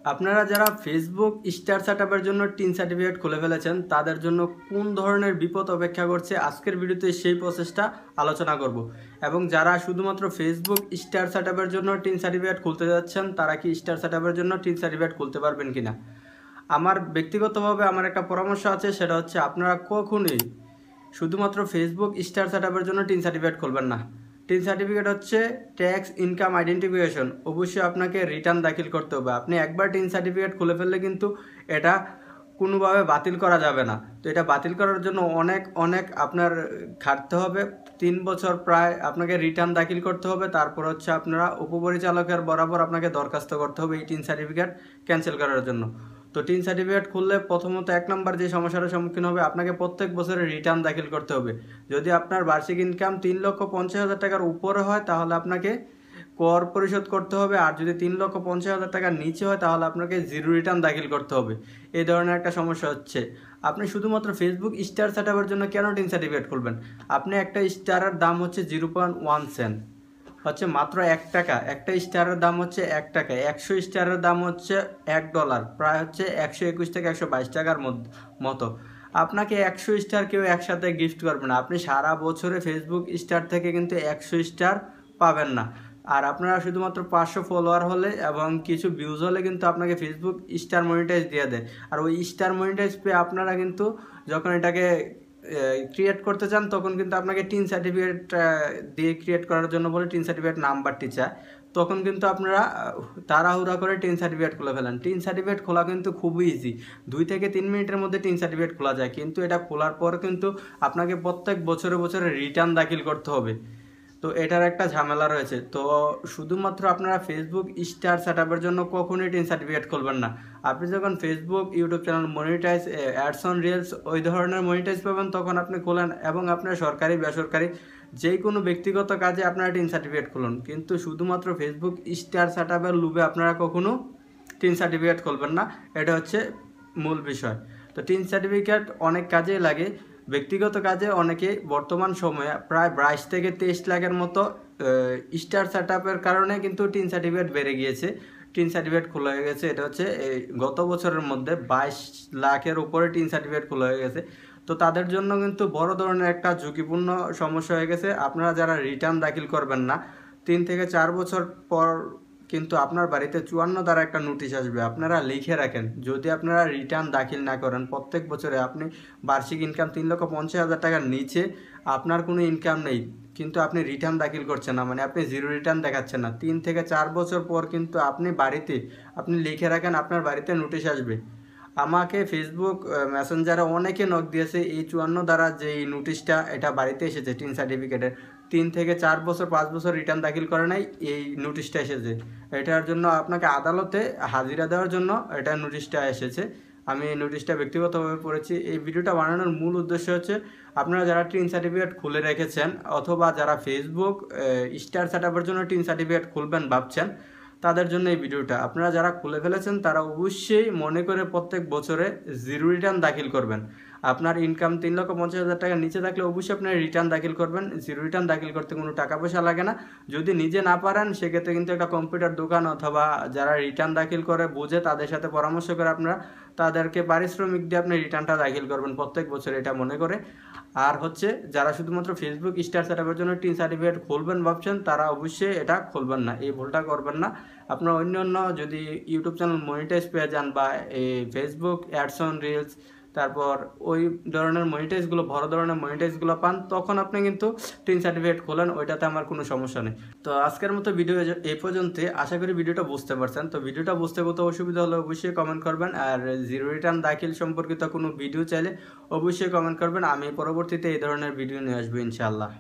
আপনারা যারা Facebook star সেটআপের জন্য টিন সার্টিফিকেট খুলে ফেলেছেন তাদের জন্য কোন ধরনের বিপদ অপেক্ষা করছে আজকের ভিডিওতে সেই প্রসেসটা আলোচনা করব। এবং যারা শুধুমাত্র ফেসবুক স্টার সেটআপের জন্য টিন সার্টিফিকেট খুলতে যাচ্ছেন তারা কি স্টার সেটআপের জন্য টিন সার্টিফিকেট খুলতে পারবেন কিনা। আমার ব্যক্তিগতভাবে আমার একটা পরামর্শ আছে, সেটা হচ্ছে আপনারা কখনোই শুধুমাত্র ফেসবুক স্টার সেটআপের জন্য টিন সার্টিফিকেট খুলবেন না। টিন সার্টিফিকেট হচ্ছে ট্যাক্স ইনকাম আইডেন্টিফিকেশন, অবশ্যই আপনাকে রিটার্ন দাখিল করতে হবে। আপনি একবার টিন সার্টিফিকেট খুলে ফেললে কিন্তু এটা কোনোভাবে বাতিল করা যাবে না। তো এটা বাতিল করার জন্য অনেক আপনার খাটতে হবে, 3 বছর প্রায় আপনাকে রিটার্ন দাখিল করতে হবে। তারপর হচ্ছে আপনারা উপপরিচালকের বরাবর আপনাকে দরখাস্ত করতে হবে এই টিন সার্টিফিকেট ক্যান্সেল করার জন্য। তো টিন সার্টিফিকেট খুললে প্রথমত 1 নম্বর যে সমস্যার সম্মুখীন হবে, আপনাকে প্রত্যেক বছরে রিটার্ন দাখিল করতে হবে। যদি আপনার বার্ষিক ইনকাম 3,50,000 টাকার উপরে হয় তাহলে আপনাকে কর পরিশোধ করতে হবে, আর যদি 3,50,000 টাকার নিচে হয় তাহলে আপনাকে জিরো রিটার্ন দাখিল করতে হবে। এই ধরনের একটা সমস্যা হচ্ছে। আপনি শুধুমাত্র ফেসবুক স্টার সেটআপের জন্য কেন টিন সার্টিফিকেট খুলবেন? আপনি একটা স্টারের দাম হচ্ছে 0.1 সেন্ট, হচ্ছে মাত্র 1 টাকা। একটা স্টারের দাম হচ্ছে 1 টাকা, 100 স্টারের দাম হচ্ছে $1, প্রায় হচ্ছে 121 থেকে 122 টাকার মতো। আপনাকে 100 স্টার কেউ একসাথে গিফট করবে না। আপনি সারা বছরে ফেসবুক স্টার থেকে কিন্তু 100 স্টার পাবেন না। আর আপনারা শুধুমাত্র 500 ফলোয়ার হলে এবং কিছু ভিউজ হলে কিন্তু আপনাকে ফেসবুক স্টার মনিটাইজ দিয়ে দেয়। আর ওই স্টার মনিটাইজ পেয়ে আপনারা কিন্তু যখন এটাকে ক্রিয়েট করতে চান তখন কিন্তু আপনাকে টিন সার্টিফিকেট দিয়ে ক্রিয়েট করার জন্য বলে টিন সার্টিফিকেট নাম্বারটি চায়। তখন কিন্তু আপনারা তাড়াহুড়া করে টিন সার্টিফিকেট খুলে ফেলেন। টিন সার্টিফিকেট খোলা কিন্তু খুবই ইজি, 2 থেকে 3 মিনিটের মধ্যে টিন সার্টিফিকেট খোলা যায়। কিন্তু এটা খোলার পর কিন্তু আপনাকে প্রত্যেক বছরে বছরে রিটার্ন দাখিল করতে হবে। তো এটার একটা ঝামেলা রয়েছে। তো শুধুমাত্র আপনারা ফেসবুক স্টার সেটআপের জন্য কখনোই টিন সার্টিফিকেট খুলবেন না। আপনি যখন Facebook YouTube channel monetize, ads on reels ওই ধরনের মনিটাইজ পাবেন তখন আপনি খোলেন, এবং আপনার সরকারি বেসরকারি যে কোনো ব্যক্তিগত কাজে আপনারা টিন সার্টিফিকেট খুলুন। কিন্তু শুধুমাত্র ফেসবুক স্টার সেটআপের লোভে আপনারা কখনো টিন সার্টিফিকেট খুলবেন না, এটা হচ্ছে মূল বিষয়। তো টিন সার্টিফিকেট অনেক কাজে লাগে। ব্যক্তিগত কাজে অনেকে বর্তমান সময়ে প্রায় 22 থেকে 23 লাখের মতো স্টার সেটআপের কারণে কিন্তু টিন সার্টিফিকেট বেড়ে গিয়েছে, টিন সার্টিফিকেট খোলা হয়ে গেছে। এটা হচ্ছে গত বছরের মধ্যে 22 লাখের উপরে টিন সার্টিফিকেট খোলা হয়ে গেছে। তো তাদের জন্য কিন্তু বড় ধরনের একটা ঝুঁকিপূর্ণ সমস্যা হয়ে গেছে। আপনারা যারা রিটার্ন দাখিল করবেন না, 3 থেকে 4 বছর পর কিন্তু আপনার বাড়িতে 54 দ্বারা একটা নোটিশ আসবে। আপনারা লিখে রাখেন, যদি আপনারা রিটার্ন দাখিল না করেন প্রত্যেক বছরে আপনি বার্ষিক ইনকাম 3,50,000 টাকার নিচে আপনার কোনো ইনকাম নেই, কিন্তু আপনি রিটার্ন দাখিল করছেন না, মানে আপনি জিরো রিটার্ন দেখাচ্ছেন না, 3 থেকে 4 বছর পর কিন্তু আপনি লিখে রাখেন আপনার বাড়িতে নোটিশ আসবে। আমাকে ফেসবুক মেসেঞ্জারে অনেকে নক দিয়েছে এই 54 দ্বারা যে এই নোটিশটা এটা বাড়িতে এসেছে টিন সার্টিফিকেটের, 3 থেকে 4 বছর 5 বছর রিটার্ন দাখিল করে নাই, এই নোটিশটা এসেছে। এটার জন্য আপনাকে আদালতে হাজিরা দেওয়ার জন্য এটা নোটিশটা এসেছে। আমি এই নোটিশটা ব্যক্তিগতভাবে পড়েছি। এই ভিডিওটা বানানোর মূল উদ্দেশ্য হচ্ছে আপনারা যারা টিন সার্টিফিকেট খুলে রেখেছেন অথবা যারা ফেসবুক স্টার সেটআপের জন্য টিন সার্টিফিকেট খুলবেন ভাবছেন তাদের জন্য এই ভিডিওটা। আপনারা যারা খুলে ফেলেছেন তারা অবশ্যই মনে করে প্রত্যেক বছরে জিরো রিটার্ন দাখিল করবেন। আপনার ইনকাম 3,50,000 টাকার নিচে থাকলে অবশ্যই আপনার রিটার্ন দাখিল করবেন। জিরো রিটার্ন দাখিল করতে কোনো টাকা পয়সা লাগে না। যদি নিজে না পারেন সেক্ষেত্রে কিন্তু একটা কম্পিউটার দোকান অথবা যারা রিটার্ন দাখিল করে বোঝে তাদের সাথে পরামর্শ করে আপনারা তাদেরকে পারিশ্রমিক দিয়ে আপনি রিটার্নটা দাখিল করবেন প্রত্যেক বছর, এটা মনে করে। আর হচ্ছে যারা শুধুমাত্র ফেসবুক স্টার সেটআপের জন্য টিন সার্টিফিকেট খুলবেন ভাবছেন তারা অবশ্যই এটা খুলবেন না, এই ভুলটা করবেন না। আপনার অন্য যদি ইউটিউব চ্যানেল মনিটাইজ পেয়ে যান বা এই ফেসবুক অ্যাডস অন রিলস তারপর ওই ধরনের মনিটাইজগুলো বড় ধরনের মনিটাইজগুলো পান তখন আপনি কিন্তু টিন সার্টিফিকেট খোলেন, ওইটাতে আমার কোনো সমস্যা নেই। তো আজকের মতো ভিডিও এই পর্যন্ত, আশা করি ভিডিওটা বুঝতে পারছেন। তো ভিডিওটা বুঝতে কোথাও অসুবিধা হলে অবশ্যই কমেন্ট করবেন, আর জিরো রিটার্ন দাখিল সম্পর্কিত কোনো ভিডিও চাইলে অবশ্যই কমেন্ট করবেন। আমি পরবর্তীতে এই ধরনের ভিডিও নিয়ে আসবো ইনশাআল্লাহ।